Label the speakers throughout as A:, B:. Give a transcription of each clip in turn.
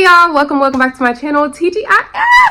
A: y'all, welcome back to my channel, TGIF.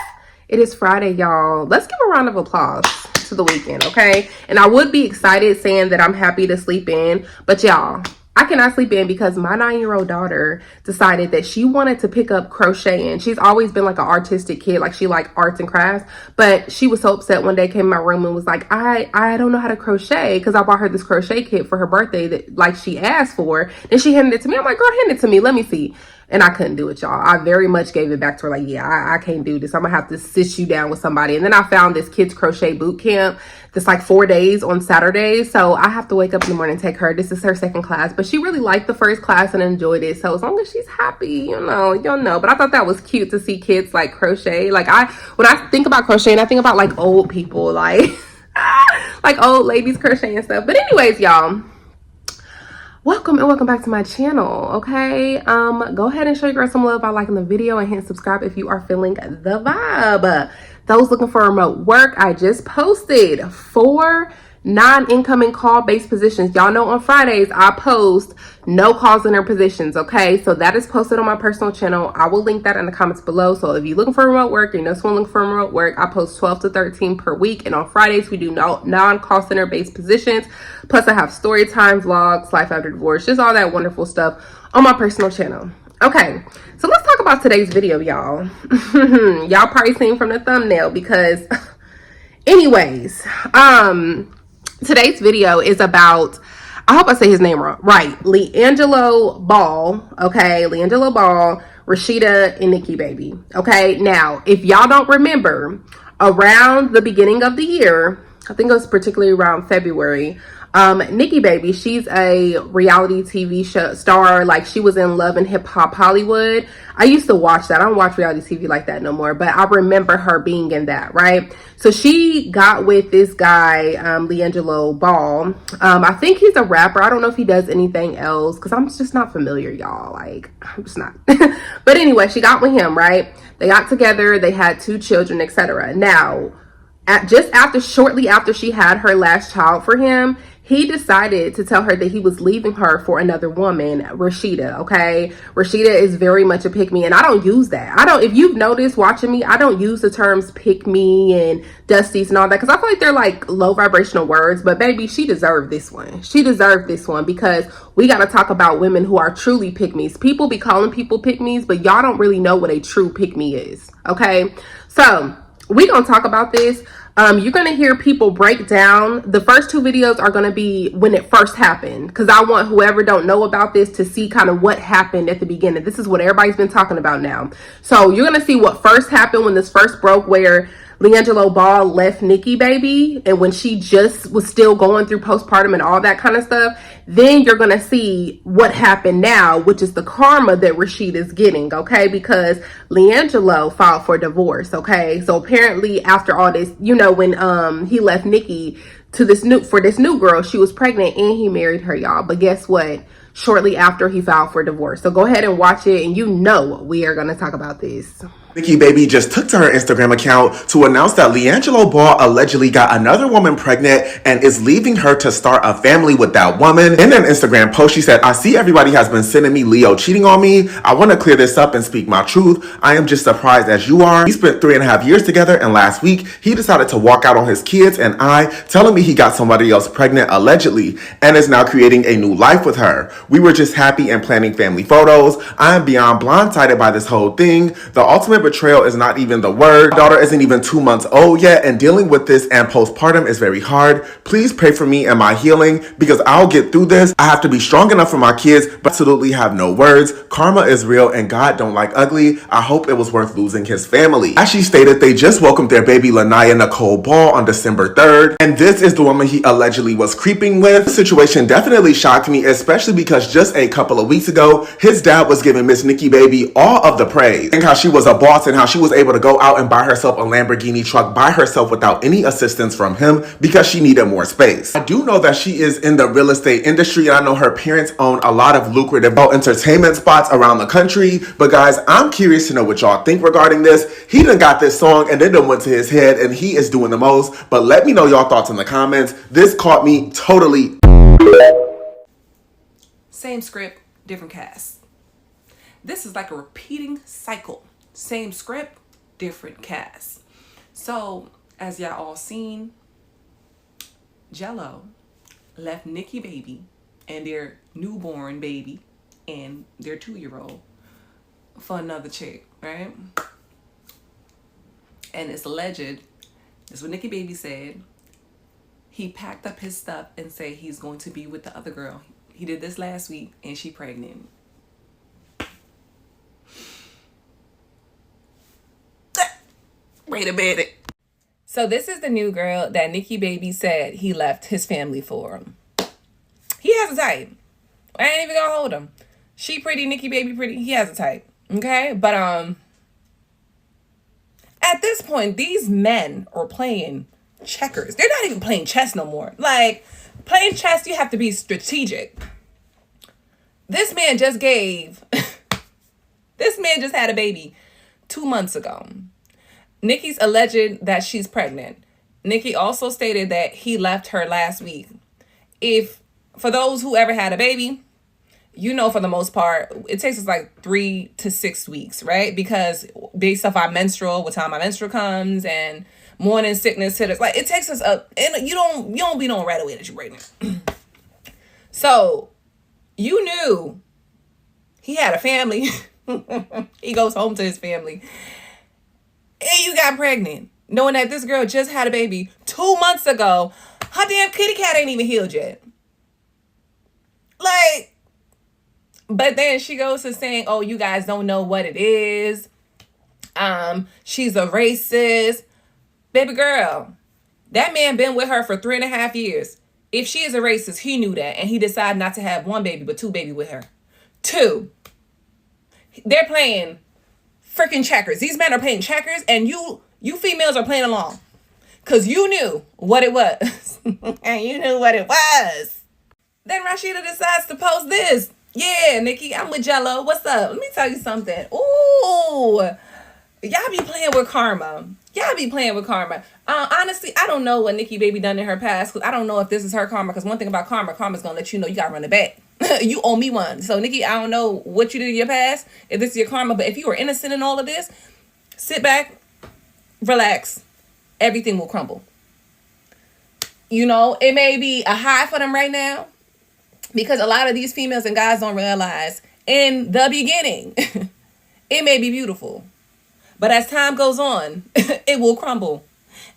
A: It is Friday, y'all. Let's give a round of applause to the weekend, okay? And I would be excited saying that I'm happy to sleep in, but y'all, I cannot sleep in because my 9-year-old daughter decided that she wanted to pick up crocheting. She's always been like an artistic kid, like she liked arts and crafts, but she was so upset one day, came in my room and was like, I don't know how to crochet, because I bought her this crochet kit for her birthday that like she asked for. Then she handed it to me. I'm like, girl, hand it to me, let me see. And I couldn't do it, y'all. I very much gave it back to her like, yeah, I can't do this. I'm gonna have to sit you down with somebody. And then I found this kids crochet boot camp that's like 4 days on Saturdays. So I have to wake up in the morning and take her. This is her second class, but she really liked the first class and enjoyed it. So as long as she's happy, you'll know. But I thought that was cute to see kids like crochet. Like when I think about crocheting, I think about like old people, like like old ladies crocheting and stuff. But anyways, y'all, welcome back to my channel. Okay, go ahead and show your girl some love by liking the video and hit subscribe if you are feeling the vibe. Those looking for remote work, I just posted 4 non-incoming call-based positions. Y'all know on Fridays I post no calls in their positions, okay? So that is posted on my personal channel. I will link that in the comments below. So if you're looking for remote work, you know someone looking for remote work, I post 12 to 13 per week. And on Fridays, we do non-call center based positions. Plus I have story time, vlogs, life after divorce, just all that wonderful stuff on my personal channel. Okay, so let's talk about today's video, y'all. Y'all probably seen from the thumbnail because anyways, today's video is about, I hope I say his name right, LeAngelo Ball, okay? LeAngelo Ball, Rashida and Nikki baby, okay? Now, if y'all don't remember, around the beginning of the year, I think it was particularly around February, Nikki baby, she's a reality TV show star. Like she was in Love and Hip Hop Hollywood. I used to watch that. I don't watch reality TV like that no more, but I remember her being in that, right? So she got with this guy, LeAngelo Ball. I think he's a rapper. I don't know if he does anything else because I'm just not familiar, y'all. Like, I'm just not. But anyway, she got with him, right? They got together. They had 2 children, etc. Now, shortly after she had her last child for him, he decided to tell her that he was leaving her for another woman, Rashida, okay? Rashida is very much a pick-me, and I don't use that. If you've noticed watching me, I don't use the terms pick-me and dusties and all that, because I feel like they're like low vibrational words, but baby, she deserved this one. She deserved this one because we got to talk about women who are truly pick-me's. People be calling people pick-me's, but y'all don't really know what a true pick-me is, okay? So we're going to talk about this. You're going to hear people break down. The first 2 videos are going to be when it first happened, because I want whoever don't know about this to see kind of what happened at the beginning. This is what everybody's been talking about now. So you're going to see what first happened when this first broke, where LeAngelo Ball left Nikki baby and when she just was still going through postpartum and all that kind of stuff. Then you're going to see what happened now, which is the karma that Rashida is getting, okay? Because LeAngelo filed for divorce, okay? So apparently after all this, you know, when he left Nikki to this new girl, she was pregnant and he married her, y'all. But guess what? Shortly after, he filed for divorce. So go ahead and watch it, and you know we are going to talk about this.
B: Nikki baby just took to her Instagram account to announce that LeAngelo Ball allegedly got another woman pregnant and is leaving her to start a family with that woman. In an Instagram post, she said, "I see everybody has been sending me Leo cheating on me. I want to clear this up and speak my truth. I am just surprised as you are. We spent 3.5 years together, and last week he decided to walk out on his kids and I, telling me he got somebody else pregnant allegedly and is now creating a new life with her. We were just happy and planning family photos. I am beyond blindsided by this whole thing. The ultimate betrayal is not even the word. My daughter isn't even 2 months old yet, and dealing with this and postpartum is very hard. Please pray for me and my healing because I'll get through this. I have to be strong enough for my kids, but absolutely have no words. Karma is real and God don't like ugly. I hope it was worth losing his family." As she stated, they just welcomed their baby Rashida Nicole Ball on December 3rd, and this is the woman he allegedly was creeping with. The situation definitely shocked me, especially because just a couple of weeks ago, his dad was giving Miss Nikki baby all of the praise and how she was a boss and how she was able to go out and buy herself a Lamborghini truck by herself without any assistance from him because she needed more space. I do know that she is in the real estate industry, and I know her parents own a lot of lucrative entertainment spots around the country. But guys, I'm curious to know what y'all think regarding this. He done got this song and then done went to his head and he is doing the most. But let me know y'all thoughts in the comments. This caught me totally.
C: Same script, different cast.
A: This is like a repeating cycle. Same script, different cast. So, as y'all all seen, Jello left Nikki baby and their newborn baby and their 2-year-old for another chick, right? And it's alleged, this is what Nikki baby said, he packed up his stuff and said he's going to be with the other girl. He did this last week and she pregnant. Wait a minute. So this is the new girl that Nikki baby said he left his family for. He has a type. I ain't even gonna hold him. She pretty, Nikki baby pretty. He has a type. Okay? But at this point, these men are playing checkers. They're not even playing chess no more. Like, playing chess, you have to be strategic. This man just had a baby 2 months ago. Nikki's alleged that she's pregnant. Nikki also stated that he left her last week. For those who ever had a baby, you know, for the most part, it takes us like 3 to 6 weeks, right? Because based off our menstrual, what time our menstrual comes, and morning sickness hit us, like it takes us up, and you don't be knowing right away that you're pregnant. So you knew he had a family. He goes home to his family. And you got pregnant, knowing that this girl just had a baby 2 months ago. Her damn kitty cat ain't even healed yet. Like, but then she goes to saying, oh, you guys don't know what it is. She's a racist. Baby girl, that man been with her for 3.5 years. If she is a racist, he knew that. And he decided not to have 1 baby, but 2 babies with her. 2. They're playing freaking checkers. These men are playing checkers, and you females are playing along. Because you knew what it was. And you knew what it was. Then Rashida decides to post this. Yeah, Nikki, I'm with Jello. What's up? Let me tell you something. Ooh, y'all be playing with karma. Honestly, I don't know what Nikki baby done in her past, because I don't know if this is her karma. Because one thing about karma's gonna let you know you gotta run it back. You owe me one. So Nikki, I don't know what you did in your past, if this is your karma, but if you were innocent in all of this, sit back, relax, everything will crumble. You know, it may be a high for them right now, because a lot of these females and guys don't realize in the beginning, it may be beautiful. But as time goes on, it will crumble.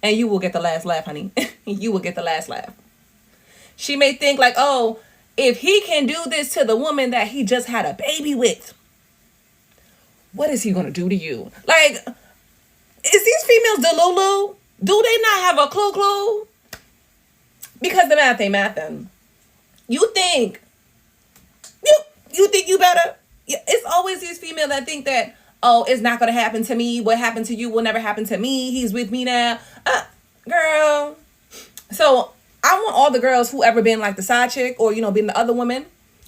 A: And you will get the last laugh, honey. You will get the last laugh. She may think like, oh, if he can do this to the woman that he just had a baby with, what is he going to do to you? Like, is these females delulu? Do they not have a clue? Because the math ain't mathin'. You think you better? Yeah, it's always these females that think that, oh, it's not going to happen to me. What happened to you will never happen to me. He's with me now. Girl. So I want all the girls who ever been like the side chick or, you know, been the other woman.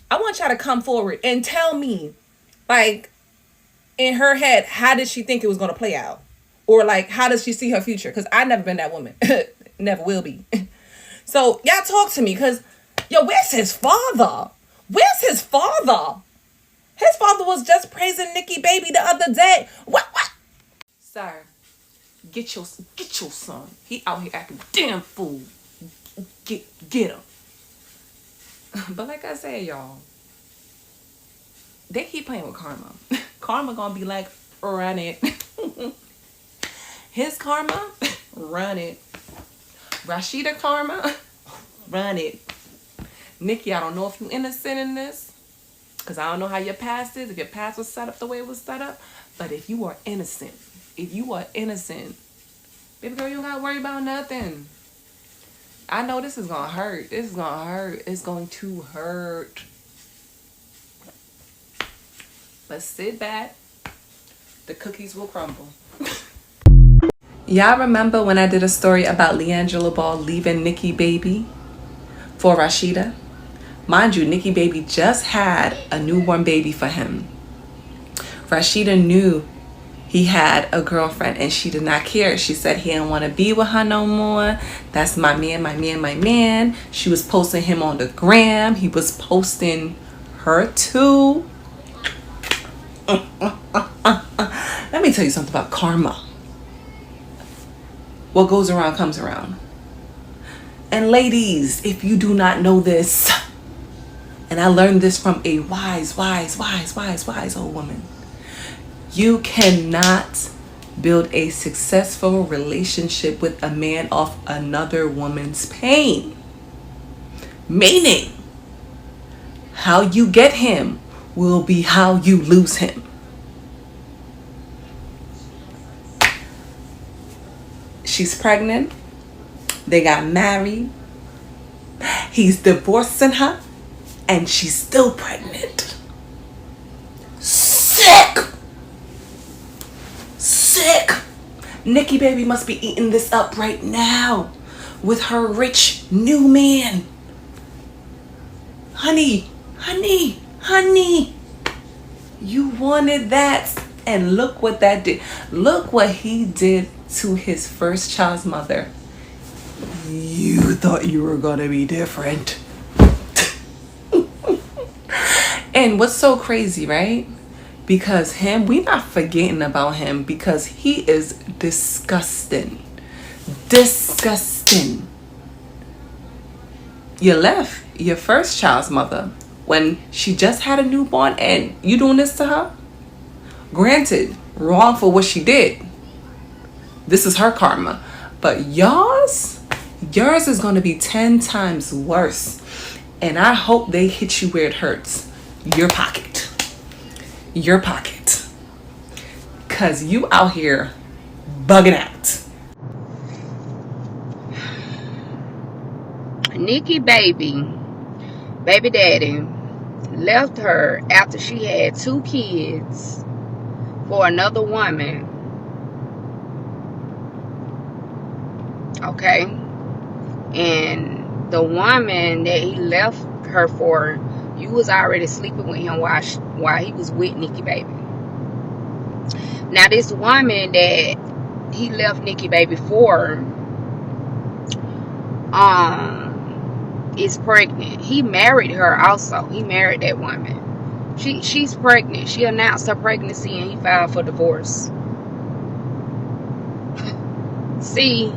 A: I want y'all to come forward and tell me, like, in her head, how did she think it was going to play out? Or, like, how does she see her future? Because I've never been that woman. Never will be. So y'all talk to me, because, yo, where's his father? His father was just praising Nikki baby the other day. What? Sir, get your son. He out here acting damn fool. Get him. But like I said, y'all, they keep playing with karma. Karma gonna be like, run it. His karma, run it. Rashida karma, run it. Nikki, I don't know if you innocent in this, because I don't know how your past is, if your past was set up the way it was set up. But if you are innocent, baby girl, you don't gotta worry about nothing. I know this is gonna hurt. It's going to hurt. But sit back. The cookies will crumble. Y'all remember when I did a story about LeAngelo Ball leaving Nikki baby for Rashida? Mind you, Nikki baby just had a newborn baby for him. Rashida knew he had a girlfriend and she did not care. She said he didn't want to be with her no more. That's my man. She was posting him on the gram. He was posting her too.
C: Let me tell you something about karma. What goes around comes around. And ladies, if you do not know this, and I learned this from a wise old woman, you cannot build a successful relationship with a man off another woman's pain. Meaning, how you get him will be how you lose him. She's pregnant. They got married. He's divorcing her. And she's still pregnant. Sick. Nikki baby must be eating this up right now with her rich new man. Honey. You wanted that. And look what that did. Look what he did to his first child's mother. You thought you were going to be different. And what's so crazy, right? Because we not forgetting about him because he is disgusting. You left your first child's mother when she just had a newborn and you doing this to her? Granted, wrong for what she did. This is her karma. But yours is going to be 10 times worse. And I hope they hit you where it hurts. Your pocket. Because you out here bugging out.
D: Nikki baby daddy left her after she had 2 kids for another woman. Okay? And the woman that he left her for, you was already sleeping with him while he was with Nikki baby. Now this woman that he left Nikki baby for is pregnant. He married her also. He married that woman. She's pregnant. She announced her pregnancy and he filed for divorce. See,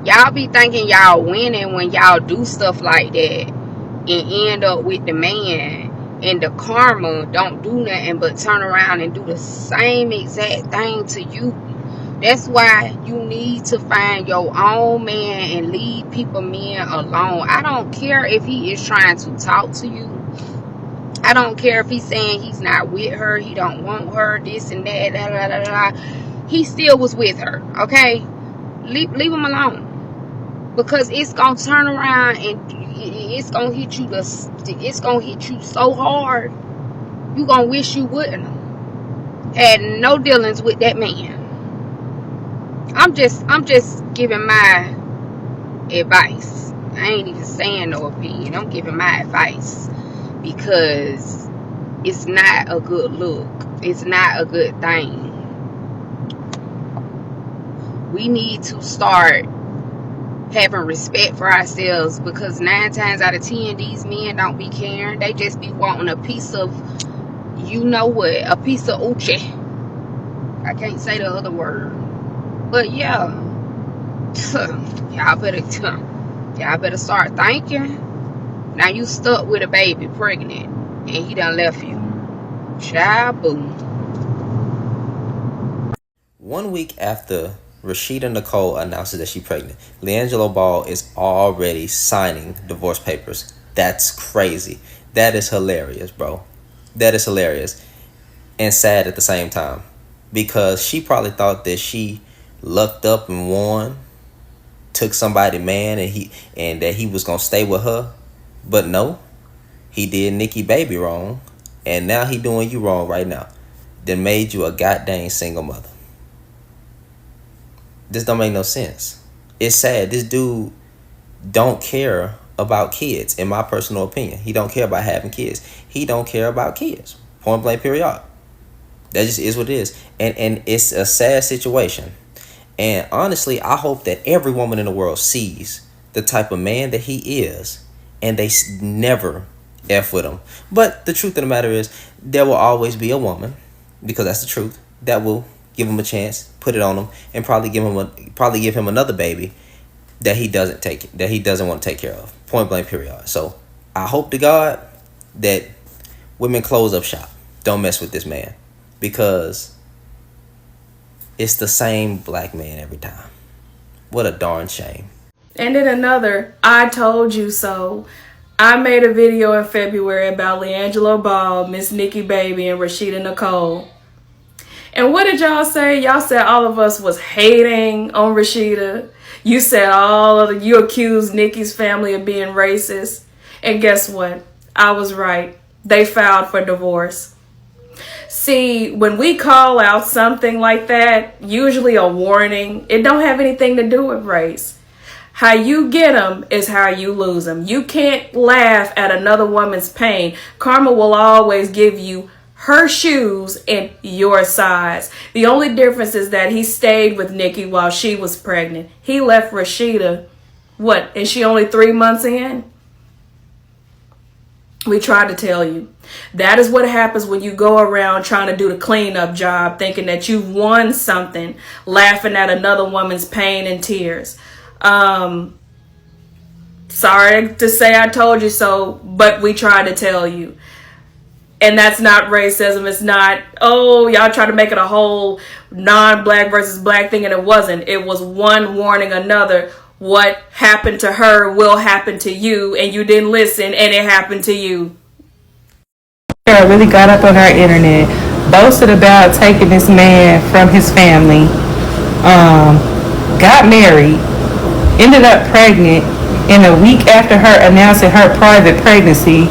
D: y'all be thinking y'all winning when y'all do stuff like that and end up with the man, and the karma don't do nothing but turn around and do the same exact thing to you. That's why you need to find your own man and leave men alone. I don't care if he is trying to talk to you. I don't care if he's saying he's not with her, he don't want her, this and that, da, da, da, da. He still was with her, okay? Leave him alone. Because it's gonna turn around and it's gonna hit you so hard, you gonna wish you wouldn't had no dealings with that man. I'm just giving my advice. I ain't even saying no opinion. I'm giving my advice because it's not a good look. It's not a good thing. We need to start having respect for ourselves, because 9 times out of 10 these men don't be caring. They just be wanting a piece of, you know what, a piece of uche. I can't say the other word, but yeah. y'all better start thinking. Now you stuck with a baby pregnant and he done left you. Child, boo.
E: 1 week after Rashida Nicole announces that she's pregnant, LeAngelo Ball is already signing divorce papers. That's crazy. That is hilarious, bro. That is hilarious. And sad at the same time. Because she probably thought that she lucked up and won, took somebody's man, and that he was gonna stay with her. But no, he did Nikki baby wrong, and now he doing you wrong right now. Then made you a goddamn single mother. This don't make no sense. It's sad. This dude don't care about kids, in my personal opinion. He don't care about having kids. He don't care about kids. Point blank period. That just is what it is. And it's a sad situation. And honestly, I hope that every woman in the world sees the type of man that he is, and they never F with him. But the truth of the matter is, there will always be a woman because that's the truth, that will give him a chance, put it on him, and probably give him another baby that he doesn't want to take care of. Point blank period. So I hope to God that women close up shop. Don't mess with this man, because it's the same black man every time. What a darn shame.
F: And then another, I told you so. I made a video in February about LeAngelo Ball, Miss Nikki Baby, and Rashida Nicole. And what did y'all say? Y'all said all of us was hating on Rashida. You said you accused Nikki's family of being racist. And guess what? I was right. They filed for divorce. See, when we call out something like that, usually a warning, it don't have anything to do with race. How you get them is how you lose them. You can't laugh at another woman's pain. Karma will always give you her shoes and your size. The only difference is that he stayed with Nikki while she was pregnant. He left Rashida, and she only 3 months in? We tried to tell you. That is what happens when you go around trying to do the cleanup job, thinking that you've won something, laughing at another woman's pain and tears. Sorry to say I told you so, but we tried to tell you. And that's not racism. It's not, y'all try to make it a whole non-black versus black thing, and it wasn't. It was one warning another. What happened to her will happen to you, and you didn't listen, and it happened to you.
G: Girl really got up on her internet, boasted about taking this man from his family, got married, ended up pregnant, and a week after her announcing her private pregnancy,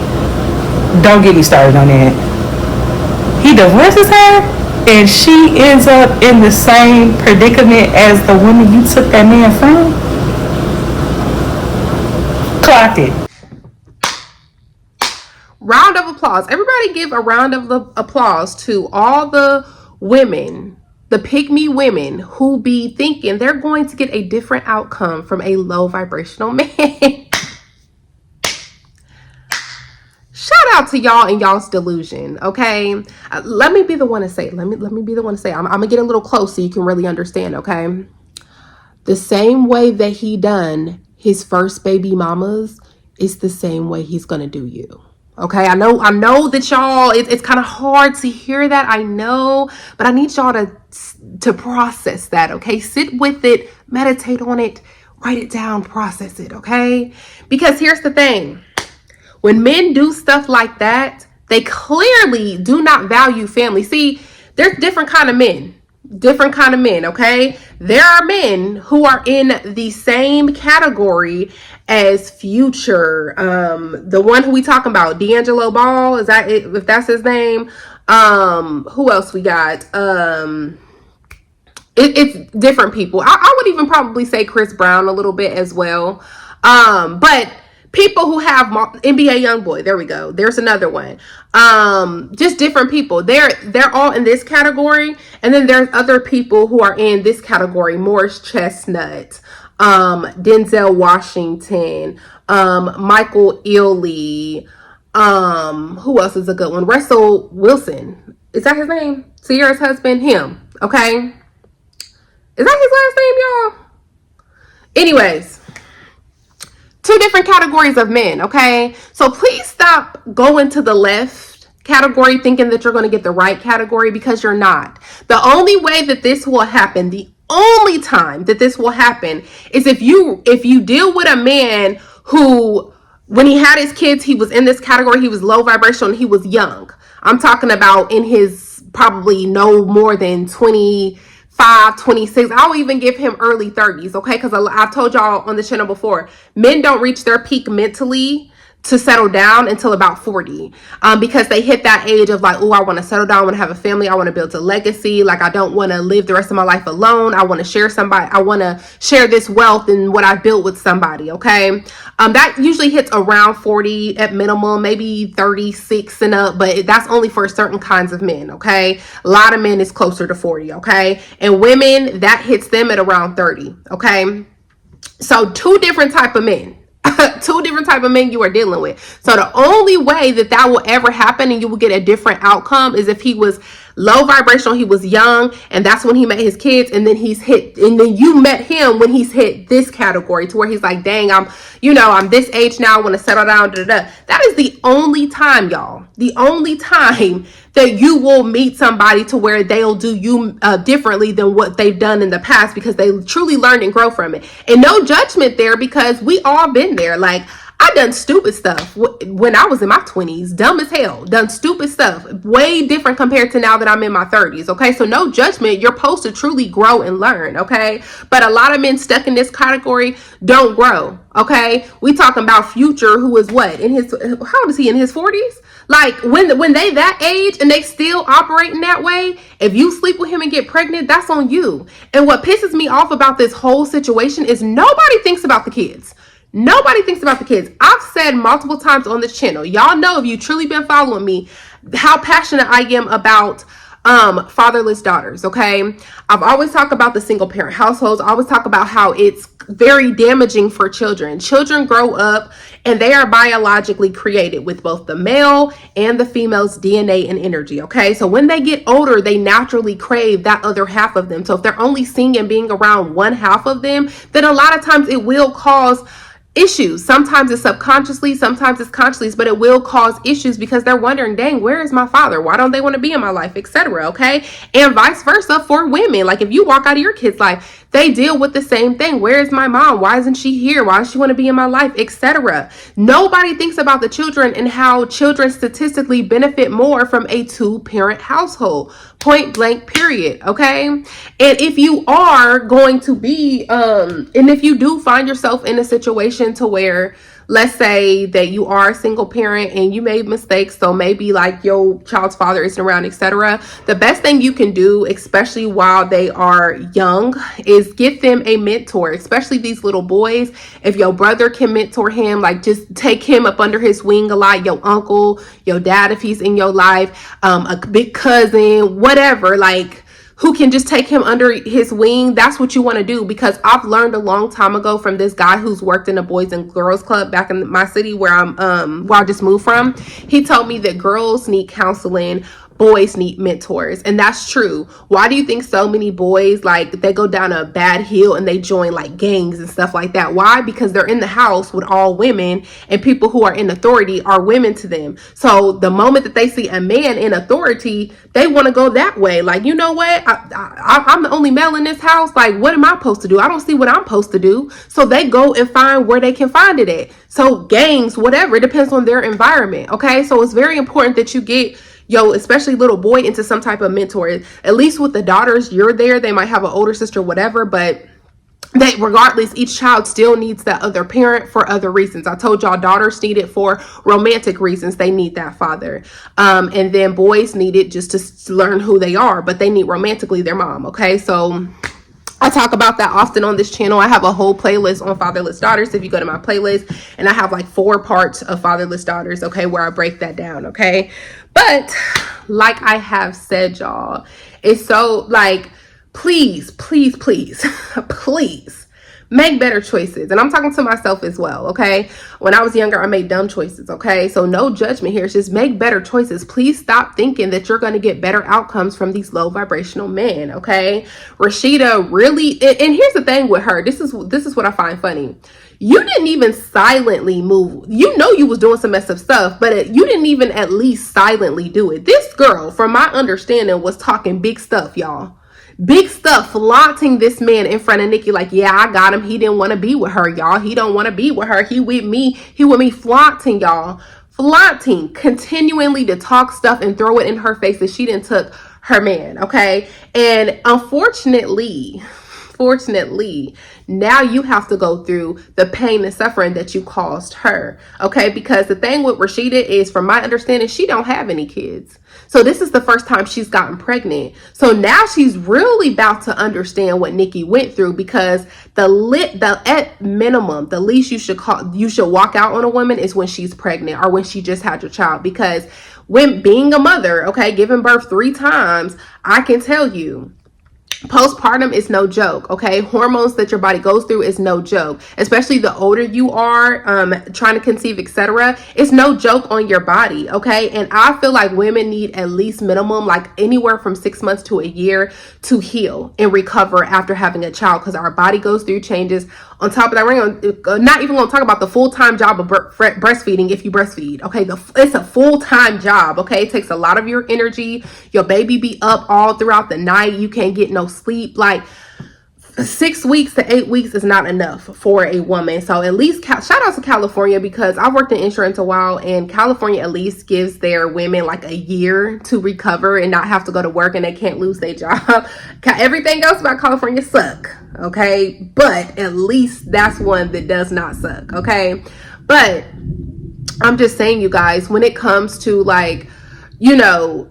G: don't get me started on that. He divorces her, and she ends up in the same predicament as the woman you took that man from. Clock it.
A: Round of applause. Everybody give a round of applause to all the women, the pick-me women who be thinking they're going to get a different outcome from a low vibrational man. Shout out to y'all and y'all's delusion, okay? Let me be the one to say it. Let me be the one to say it. I'm gonna get a little close so you can really understand, okay? The same way that he done his first baby mamas is the same way he's gonna do you. Okay, I know that y'all, it's kind of hard to hear that, I know, but I need y'all to process that, okay? Sit with it, meditate on it, write it down, process it, okay? Because here's the thing. When men do stuff like that, they clearly do not value family. See, there's different kind of men, okay? There are men who are in the same category as Future, the one who we talking about, LeAngelo Ball, is that it, if that's his name? Who else we got? It's different people. I would even probably say Chris Brown a little bit as well. But people who have NBA Youngboy, there we go. There's another one. Just different people. They're all in this category, and then there's other people who are in this category. Morris Chestnut, Denzel Washington, Michael Ealy. Who else is a good one? Russell Wilson. Is that his name? Sierra's husband. Him. Okay. Is that his last name, y'all? Anyways. Two different categories of men, okay? So please stop going to the left category thinking that you're going to get the right category, because you're not. The only way that this will happen, the only time that this will happen is if you deal with a man who, when he had his kids, he was in this category, he was low vibrational, and he was young. I'm talking about in his probably no more than 25, 26. I'll even give him early 30s, okay? Because I've told y'all on the channel before, men don't reach their peak mentally to settle down until about 40, because they hit that age of like, oh, I want to settle down, I want to have a family, I want to build a legacy, like I don't want to live the rest of my life alone, I want to share this wealth and what I built with somebody, okay? That usually hits around 40 at minimum, maybe 36 and up, but that's only for certain kinds of men, okay? A lot of men is closer to 40, okay? And women, that hits them at around 30, okay? So two different type of men. Two different type of men you are dealing with. So the only way that will ever happen and you will get a different outcome is if he was low vibrational, he was young, and that's when he met his kids, and then you met him when he's hit this category to where he's like, dang, I'm this age now, I want to settle down, That is the only time, y'all, the only time that you will meet somebody to where they'll do you differently than what they've done in the past, because they truly learn and grow from it. And no judgment there, because we all been there. Like, I done stupid stuff when I was in my 20s, dumb as hell, done stupid stuff, way different compared to now that I'm in my 30s, okay? So no judgment, you're supposed to truly grow and learn, okay? But a lot of men stuck in this category don't grow, okay? We talking about Future, who is what, how old is he, in his 40s? Like, when they that age and they still operating that way, if you sleep with him and get pregnant, that's on you. And what pisses me off about this whole situation is nobody thinks about the kids. Nobody thinks about the kids. I've said multiple times on this channel, y'all know, if you truly been following me, how passionate I am about fatherless daughters, okay? I've always talked about the single parent households. I always talk about how it's very damaging for children. Children grow up and they are biologically created with both the male and the female's DNA and energy, okay? So when they get older, they naturally crave that other half of them. So if they're only seeing and being around one half of them, then a lot of times it will cause issues. Sometimes it's subconsciously, sometimes it's consciously, but it will cause issues because they're wondering, dang, where is my father? Why don't they want to be in my life, etc. Okay, and vice versa for women. Like, if you walk out of your kid's life, they deal with the same thing. Where is my mom? Why isn't she here? Why does she want to be in my life, etc. Nobody thinks about the children and how children statistically benefit more from a two-parent household. Point blank, period. Okay. And if you are going to be and if you do find yourself in a situation to where, let's say that you are a single parent and you made mistakes, so maybe like your child's father isn't around, etc., the best thing you can do, especially while they are young, is get them a mentor, especially these little boys. If your brother can mentor him, like, just take him up under his wing a lot. Your uncle, your dad, if he's in your life, a big cousin, whatever, like, who can just take him under his wing. That's what you want to do, because I've learned a long time ago from this guy who's worked in a Boys and Girls Club back in my city where I just moved from. He told me that girls need counseling, boys need mentors, and that's true. Why do you think so many boys, like, they go down a bad hill and they join like gangs and stuff like that? Why? Because they're in the house with all women, and people who are in authority are women to them. So the moment that they see a man in authority, they want to go that way. Like, you know what? I'm the only male in this house. Like, what am I supposed to do? I don't see what I'm supposed to do. So they go and find where they can find it at. So gangs, whatever, it depends on their environment. Okay, so it's very important that you get especially little boy into some type of mentor. At least with the daughters, you're there. They might have an older sister, whatever, but regardless, each child still needs that other parent for other reasons. I told y'all, daughters need it for romantic reasons. They need that father. And then boys need it just to learn who they are, but they need romantically their mom. Okay, so I talk about that often on this channel. I have a whole playlist on fatherless daughters. If you go to my playlist, and I have like 4 parts of fatherless daughters, okay, where I break that down, okay? But like I have said, y'all, it's so, like, please, please, please, please make better choices. And I'm talking to myself as well, okay? When I was younger, I made dumb choices, okay? So no judgment here. It's just make better choices. Please stop thinking that you're going to get better outcomes from these low vibrational men, okay? Rashida really, and here's the thing with her. This is what I find funny. You didn't even silently move. You know you was doing some messed up stuff, but you didn't even at least silently do it. This girl, from my understanding, was talking big stuff, y'all. Big stuff, flaunting this man in front of Nikki, like, yeah, I got him. He didn't want to be with her, y'all. He don't want to be with her. He with me, flaunting, y'all. Flaunting, continually to talk stuff and throw it in her face that she didn't took her man, okay? And unfortunately, now you have to go through the pain and suffering that you caused her, okay? Because the thing with Rashida is, from my understanding, she don't have any kids. So this is the first time she's gotten pregnant. So now she's really about to understand what Nikki went through, because at minimum, the least you should walk out on a woman is when she's pregnant or when she just had your child. Because when being a mother, okay, giving birth 3 times, I can tell you, Postpartum is no joke, okay? Hormones that your body goes through is no joke, especially the older you are, trying to conceive, etc. It's no joke on your body, okay? And I feel like women need at least minimum, like anywhere from 6 months to a year to heal and recover after having a child, because our body goes through changes. On top of that, we're not even going to talk about the full-time job of breastfeeding if you breastfeed, okay? It's a full-time job, okay? It takes a lot of your energy. Your baby be up all throughout the night. You can't get no sleep. Like 6 weeks to 8 weeks is not enough for a woman. So at least shout out to California, because I worked in insurance a while, and California at least gives their women like a year to recover and not have to go to work, and they can't lose their job. Everything else about California suck, okay? But at least that's one that does not suck, okay? But I'm just saying, you guys, when it comes to like, you know,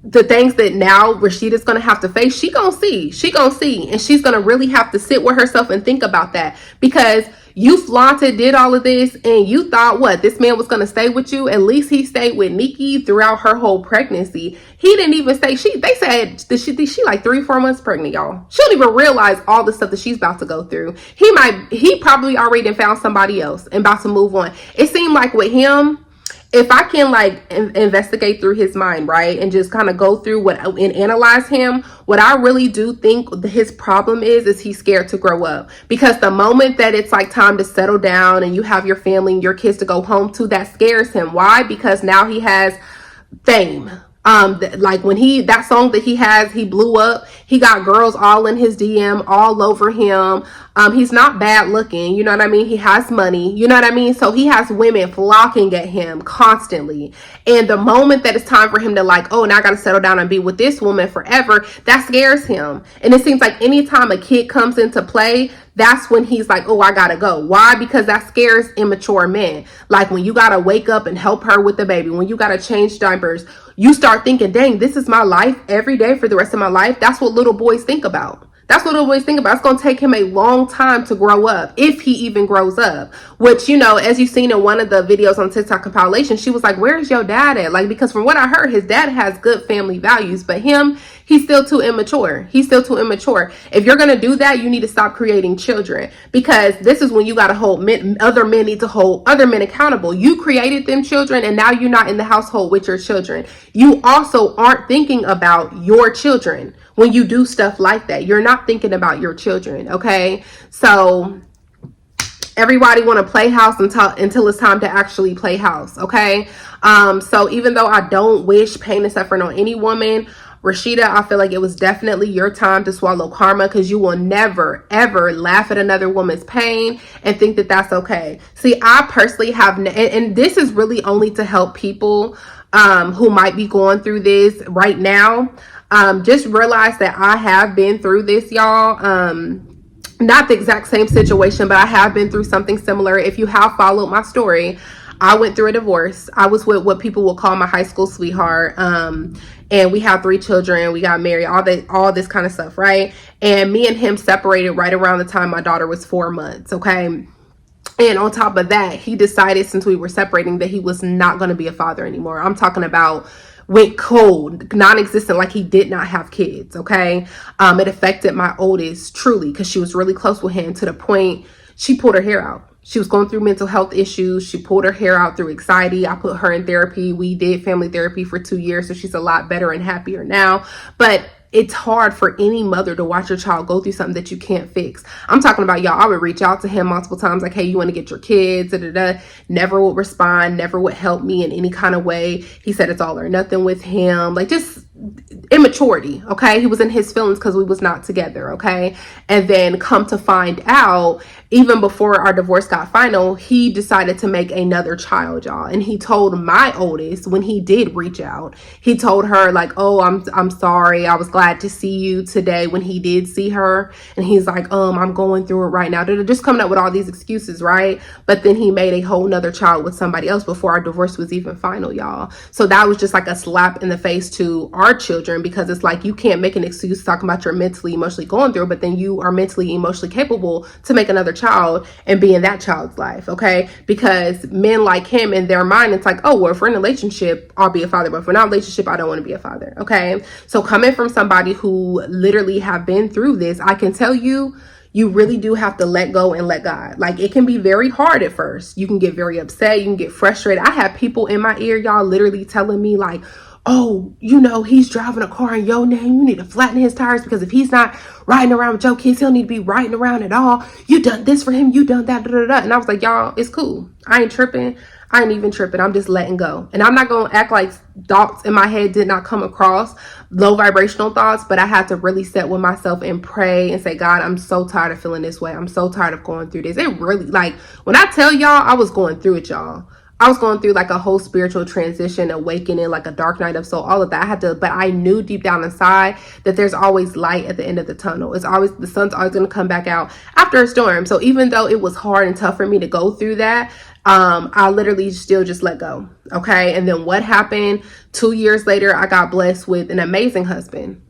A: the things that now Rashida's gonna have to face, she gonna see, and she's gonna really have to sit with herself and think about that, because you flaunted, did all of this, and you thought what, this man was gonna stay with you? At least he stayed with Nikki throughout her whole pregnancy. He didn't even say, they said that she like 3-4 months pregnant, y'all. She don't even realize all the stuff that she's about to go through. He probably already found somebody else and about to move on. It seemed like with him, if I can like investigate through his mind, right, and just kind of go through and analyze him, what I really do think his problem is he's scared to grow up. Because the moment that it's like time to settle down and you have your family and your kids to go home to, that scares him. Why? Because now he has fame. Like when that song that he blew up, he got girls all in his DM, all over him. He's not bad looking, you know what I mean? He has money, you know what I mean? So he has women flocking at him constantly. And the moment that it's time for him to like, oh, now I gotta settle down and be with this woman forever, that scares him. And it seems like anytime a kid comes into play, that's when he's like, oh, I gotta go. Why? Because that scares immature men. Like when you gotta wake up and help her with the baby, when you gotta change diapers, you start thinking, dang, this is my life every day for the rest of my life. That's what little boys think about. That's what little boys think about. It's going to take him a long time to grow up, if he even grows up. Which, you know, as you've seen in one of the videos on TikTok compilation, she was like, where's your dad at? Like, because from what I heard, his dad has good family values, but he's still too immature. He's still too immature. If you're going to do that, you need to stop creating children, because this is when you got to hold other men need to hold other men accountable. You created them children, and now you're not in the household with your children. You also aren't thinking about your children. When you do stuff like that, you're not thinking about your children, okay? So everybody want to play house until it's time to actually play house, okay? So even though I don't wish pain and suffering on any woman, Rashida, I feel like it was definitely your time to swallow karma, because you will never, ever laugh at another woman's pain and think that that's okay. See, I personally have, and this is really only to help people who might be going through this right now. Just realize that I have been through this, y'all. Not the exact same situation, but I have been through something similar. If you have followed my story, I went through a divorce. I was with what people will call my high school sweetheart. And we have 3 children. We got married, all this kind of stuff, right? And me and him separated right around the time my daughter was 4 months, okay? And on top of that, he decided, since we were separating, that he was not going to be a father anymore. I'm talking about went cold, non-existent, like he did not have kids, okay? It affected my oldest truly, because she was really close with him, to the point she pulled her hair out. She was going through mental health issues. She pulled her hair out through anxiety. I put her in therapy. We did family therapy for 2 years, so she's a lot better and happier now. But it's hard for any mother to watch your child go through something that you can't fix. I'm talking about, y'all, I would reach out to him multiple times, like, hey, you want to get your kids, never would respond, never would help me in any kind of way. He said it's all or nothing with him, like just immaturity, okay? He was in his feelings because we was not together, okay? And then come to find out, even before our divorce got final, he decided to make another child, y'all. And he told my oldest, when he did reach out, he told her like, oh, I'm sorry, I was glad to see you today, when he did see her. And he's like, I'm going through it right now. They're just coming up with all these excuses, right? But then he made a whole nother child with somebody else before our divorce was even final, y'all. So that was just like a slap in the face to our our children, because it's like you can't make an excuse talking about you're mentally, emotionally going through, but then you are mentally, emotionally capable to make another child and be in that child's life, okay? Because men like him, in their mind, it's like, oh, well, if we're in a relationship, I'll be a father, but if we're not in a relationship, I don't want to be a father, okay? So coming from somebody who literally have been through this, I can tell you, you really do have to let go and let God. Like, it can be very hard at first. You can get very upset. You can get frustrated. I have people in my ear, y'all, literally telling me like, oh, you know, he's driving a car in your name. You need to flatten his tires, because if he's not riding around with your kids, he'll need to be riding around at all. You done this for him. You done that. Da, da, da. And I was like, y'all, it's cool. I ain't tripping. I ain't even tripping. I'm just letting go. And I'm not going to act like thoughts in my head did not come across, low vibrational thoughts, but I had to really sit with myself and pray and say, God, I'm so tired of feeling this way. I'm so tired of going through this. It really, like, when I tell y'all, I was going through it, y'all. I was going through like a whole spiritual transition, awakening, like a dark night of soul, all of that. I had to, but I knew deep down inside that there's always light at the end of the tunnel. It's always, the sun's always going to come back out after a storm. So even though it was hard and tough for me to go through that, I literally still just let go. Okay. And then what happened 2 years later, I got blessed with an amazing husband,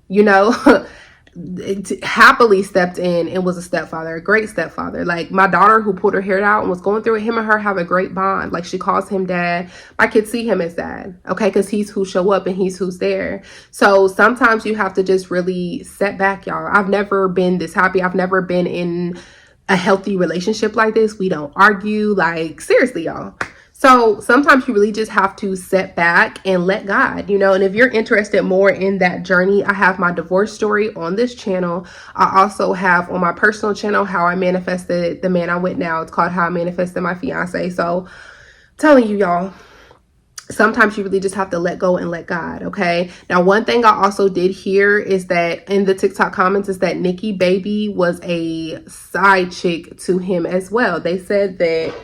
A: you know, happily stepped in and was a stepfather, a great stepfather. Like, my daughter, who pulled her hair out and was going through it, him and her have a great bond. Like, she calls him dad. My kids see him as dad, okay, because he's who show up and he's who's there. So sometimes you have to just really set back, y'all. I've never been this happy. I've never been in a healthy relationship like this. We don't argue, like, seriously, y'all. So sometimes you really just have to set back and let God, you know. And if you're interested more in that journey, I have my divorce story on this channel. I also have on my personal channel how I manifested the man I'm with now. It's called How I Manifested My Fiance. So telling you, y'all, sometimes you really just have to let go and let God, okay? Now, one thing I also did hear is that in the TikTok comments is that Nikki Baby was a side chick to him as well. They said that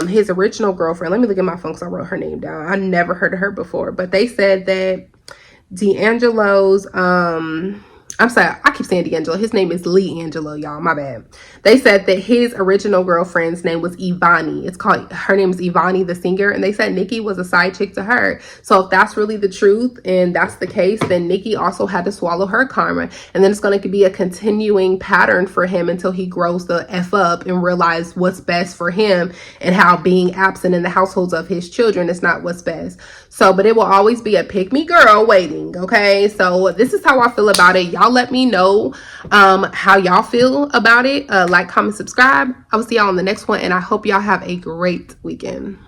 A: his original girlfriend, let me look at my phone because I wrote her name down. I never heard of her before, but they said that LeAngelo's, I'm sorry, I keep saying LeAngelo. His name is LeAngelo, y'all. My bad. They said that his original girlfriend's name was Ivani. Her name is Ivani, the singer. And they said Nikki was a side chick to her. So if that's really the truth and that's the case, then Nikki also had to swallow her karma. And then it's going to be a continuing pattern for him until he grows the F up and realize what's best for him, and how being absent in the households of his children is not what's best. So, but it will always be a pick me girl waiting. Okay. So this is how I feel about it. Y'all let me know how y'all feel about it. Like, comment, subscribe. I will see y'all on the next one, and I hope y'all have a great weekend.